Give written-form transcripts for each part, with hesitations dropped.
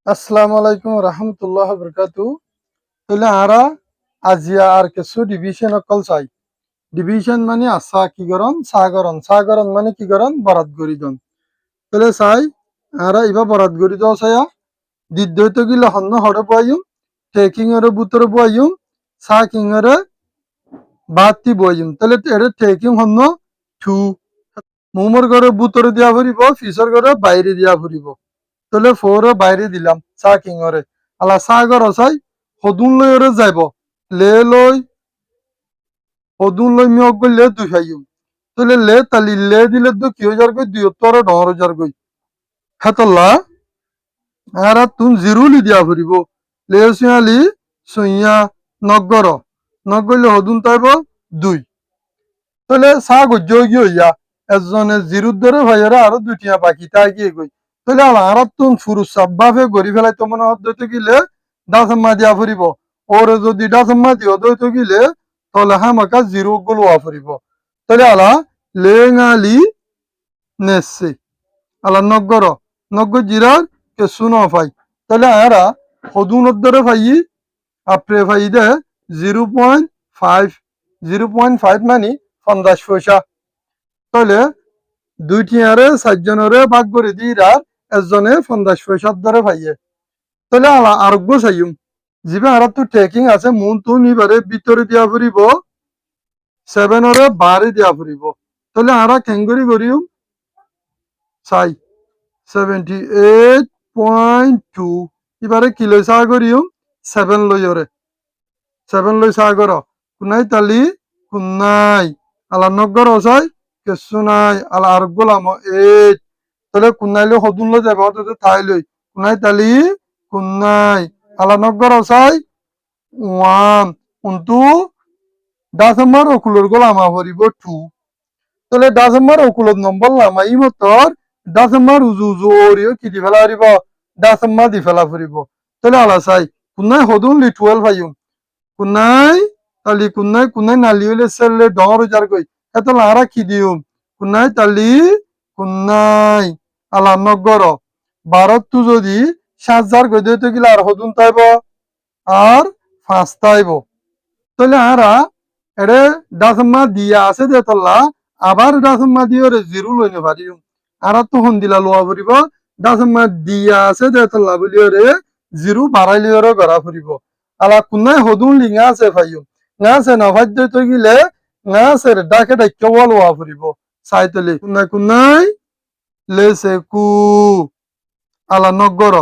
আসসালামু আলাইকুম রহমতুল্লাহ বরকাতু। তাহলে আরা আজিয়া আর কিছু ডিভিশন অকল চাই। ডিভিশন মানে আসা কি করন সাগরণ মানে কি করন বরাত গরিদন। তাহলে চাই আরা ইবা বরাত গরিদ চাইয়া দিদ্বৈত গিলা হন্ন হরে বয়াইম টেকিং এর বুতরে বয়াইম সাকিং এর বাতি বয়াইম। তাহলে এর টেকিং হন্ন টু মুমর ঘরে বুতরে দিয়া ফুরিব ফিসর ঘরে বাইরে দিয়া ফুরিব। তাহলে ফোরে বাইরে দিলাম চা কিঙরে আলা সাগর চাই সদুন লই ওরে যাইব লে লই সদুন লই মিয়ক গই লে দুই খাইম। তাহলে লে তালি লে দিলে তো কি হাজার গই ২ গই হেতল্লা আর তুন জিরুলি দিয়া ফুরিব লে শিয়ালি সইয়া নগর নগইলে সদুন তাইব ২। তাহলে চা গজ্য গিয়ে হইয়া এজনে জিরুর ধরে ভাইয়ারা আরো ২টিয়া পাখি তাই গিয়ে গই। তাহলে আর তুন ফুরুস সাব্বাফে গড়ি ফেলাই তো মনে হতে গিলে ডাসম্মা দিয়া ফুরিব ওরে যদি ডাসম্মা দিও দইতে গিলে তাহলে হামাকা জিরো গুলোয়া ফুরিব। তাহলে আলা লেঙালি নেসে আলা নগর নগর জিরার কে শুনো ফাই। তাহলে আরা সদুনের ধরে ফাই আপনি ফাই দে 0.5 0.5 মানে ৫০ পয়সা। তাহলে ২টিয়ারে ৪জনরে ভাগ করে দিই আর একজনে ৫০ পয়সার ধরে পাইয়ে। তাহলে আরোগ্য চাইম যিবা আর তো ট্রেকিং আছে মন তো নিবারে ভিতরে দিয়া ফুরিব 7 বারে দিয়া ফুরিব। তাহলে আরা কেঙ্গরি করিম চাই 78.2 এবারে কিলো চা করিম 7 লইরে 7 লই চা কর কুনাই তালি কুনাই আলা নগর চাই কিছু নাই আলা আরোগ্য লাম 8। তাহলে কুনাইলে সদুন লৈ যাব তাতে ঠাই লৈ কুনাই তালি কুনাই আলা নগর চাই 1 উন্তু ডাসম্মার অকুলর গো লামা ভরিব 2। তাহলে ডাসম্মার অকুলত নম্বর লামা ই মতর ডাসম্মার উজু উজু ওরিও কি দি ফেলা ফুরিব ডাসম্মা দি ফেলা ফুরিব। তাহলে আলা চাই কুনাই সদুন লি 12 পাইম কুনাই তালি কুনাই কুনাই নালি হইলে সেললে ডর যার কই এত লারা কি দিম কুনাই তালি কুনাই আলা নগর 12 তু যদি ৭ কই দিতে গেলে আর সদুন তাইব আর 5 তাইব। তাহলে আরা এরে ডাসম্মা দিয়া আছে দে তল্লা আবার ডাসম্মা দিয়ে রে জিরো লইনে পারিম আর তো হন দিলা লোয়া ফুরিব ডাসম্মা দিয়া আছে দে তল্লা বলি রে জিরো বাড়াইলি ওরে গড়া ফুরিব। আলা কুনাই সদুন লিঙা আছে ফাইম না আছে না ফাইদ তো গিলে না আছে ডাকে ডাকে লোয়া ফুরিব চাইতলি কুনাই কুনাই লেসে কু আলা নগর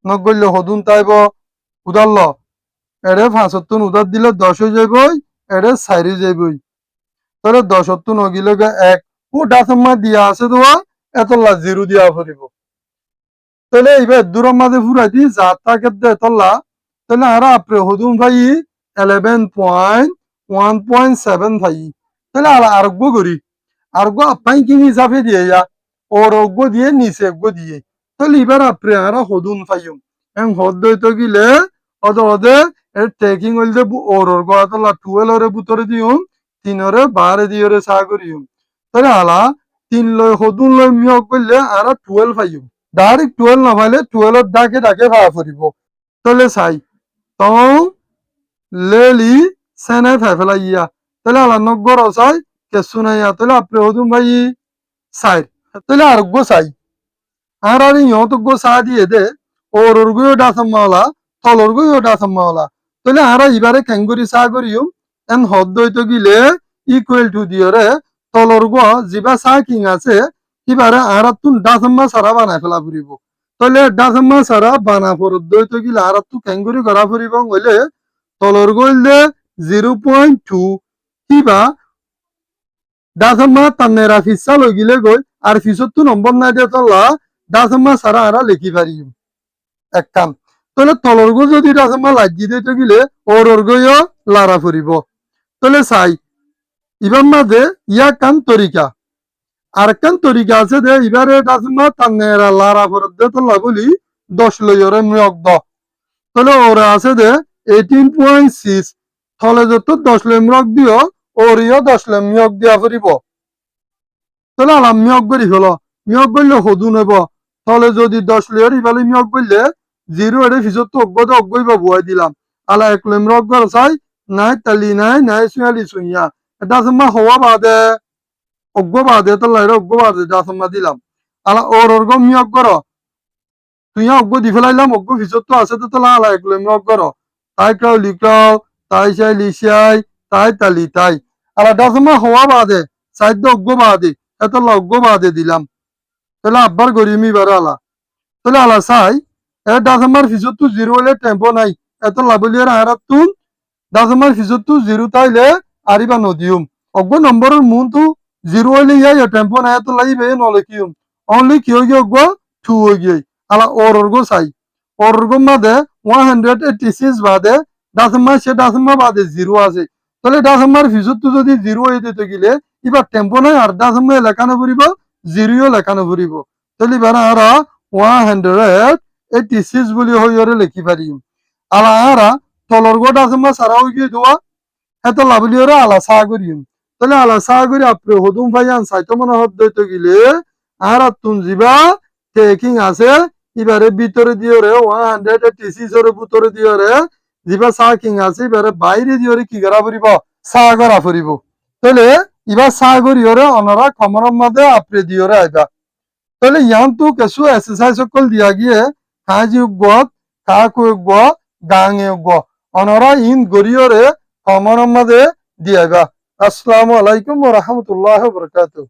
নগরলে সদুন তাইব উদারল এরে ৫ উদার দিলে ১০ হয়ে যাবই এরে ৪ যাবই। তাহলে ১০ নগিলে ১ ও ডাসম্মা দিয়া আছে দোয়া এতলা জিরো দিয়া ফুরিব। তাহলে এইবার দূরের মাঝে ফুরাই দি যা তাকে দে এতলা তাহলে আর আপনি সদুন ভাই 11.1.7 ভাই। তাহলে আরোগ্য করি আরোগ্য আপাই কি হিসাবে দিয়ে যা ওর অজ্ঞ দিয়ে নিচে অজ্ঞ দিয়ে। তাহলে এবার আপনি আর সদুন পাইম এম হদ দইতে গিলে অদ অদে ট্রেকিং হইলে ওর গড়াতলা 12 বুতরে দিউম 3 বারে দিয়ে চা করিম। তাহলে আলা 3 লই সদুন লই মিয়ক করলে আর 12 পাইম ডাইরেক্ট 12 না পাইলে 12 ডাকে ডাকে ভাড়া ফুরিব। তাহলে চাই তং লেলি সেনে ফেলা ইয়া তাহলে আলা নগর চাই কেসু নাই তাহলে আপনি সদুন ভাই চাই। তাহলে আরোগ্য চাই আর ইহত গো চা দিয়ে দে ওর গো ডাসম্মাওয়ালা তলর গো ডাসম্মাওয়ালা। তাহলে আর এবারে কেঙ্গুরি চা করিম এন হদ দইতে গিলে ইকুয়াল টু দিয়ে রে তলর গো যিবা চা কিং আছে এবারে আর তুন ডাসম্মা সারা বানাই ফেলা ফুরিব। তাহলে ডাসম্মা সারা বানা ফরত দইতে গিলে আর তু কেঙ্গুরি করা ফুরিব হইলে তলর গইলে 0.2 কিবা ডাসম্মা তান্নেরা ফিসা লই গিলে গই আর ফিসত তু নম্বর নাই দিয়ে তল্লা ডাসম্মা সারা আরা লেখি পারিম এক কাম। তাহলে তলর গো যদি ডাসম্মা লাগি দিতে গিলে ওর গইও লারা ফুরিব। তাহলে চাই ইবার মাঝে ইয়া কান তরিকা আর কান তরিকা আছে দে এবারে ডাসম্মা তান্নেরা লারা ফরত দে তল্লা বলি 10 লইরে মিয়ক দ। তাহলে ওরা আছে দে 18.6 থলে যত 10 লই মিয়ক দিও ওরিও 10 লই মিয়ক দিয়া ফুরিব। তাহলে আলাম মিয়ক করি হলো মিয়ক করলে সদুন হইব তাহলে যদি 10 লইয়ের ইবালে মিয়ক করলে জিরো এর ফিজত তো অজ্ঞ অজ্ঞই বা বুয়াই দিলাম আলা একলম রগর চাই নাই তালি নাই সুয়ালি সুইয়া এটা সমা হওয়া বাদে অজ্ঞ বাদে তো লাইরে অজ্ঞ বাদে যা সমা দিলাম আলা ওর গম মিয়ক করো তুই অজ্ঞ দি ফেলাইলাম অজ্ঞ ফিজত তো আছে তো আলা একলম রগর তাই কাউ লিকাও তাই চাই লিশাই তাই তালি তাই আলা দা সমা হওয়া বাদে সাইড অজ্ঞ বাদে এত অজ্ঞ বাদে দিলাম তাহলে আব্বার গরিমি বারো আলা তাহলে আলা চাই এ দাজমার ফিজত জিরো হলে টেম্পো নাই এত লাভলিয়ার আহারাত তুন দাজমার ফিজত জিরো তাইলে আরিবা নদিউম অজ্ঞ নম্বরের মুন তু জিরো হলে ইয়া টেম্পো নাই এত লাইবে নলে কিউম অনলি কি হয়ে অজ্ঞ টু হয়ে গিয়ে আলা অর্গ চাই অর্গ মাদে 186 বাদে দাজমা সে দাজমা বাদে জিরো আছে তাহলে দাজমার ফিজত যদি জিরো হয়ে দিতে গেলে এবার টেম্পো নাই আর দাজমা লেখানো ফুরিব জিরোও লেখানো ফুরিব তাহলে এবার আরা 186 বুলি হইরে লিখি পারিম আলা আরা তলর গোটা আছে সারা হই গিয়ে দোয়া এত লাভলিওরে আলা সা করিম তাহলে আলা সা করি আপনি হদুম ভাইয়ান সাইতো মনে হদ দইতে গেলে আরা তুন জিবা টেকিং আছে এবারে ভিতরে দিও রে 186 এর ভিতরে দিও রে জিবা সা কিং আছে এবারে বাইরে দিও রে কি করা ফুরিব সা করা ফুরিব তাহলে ইবা সা করিও রে অনরা কমরের মধ্যে আপনি দিও রে আইবা তাহলে ইয়ান তো কিছু এক্সারসাইজ সকল দিয়া গিয়ে কাজি উগত কাকু উগ গাঙে উগ অনরা ইন গরিয়রে কমর মধ্যে দিয়াবা আসসালামু আলাইকুম ওয়া রাহমাতুল্লাহি ওয়া বারাকাতুহু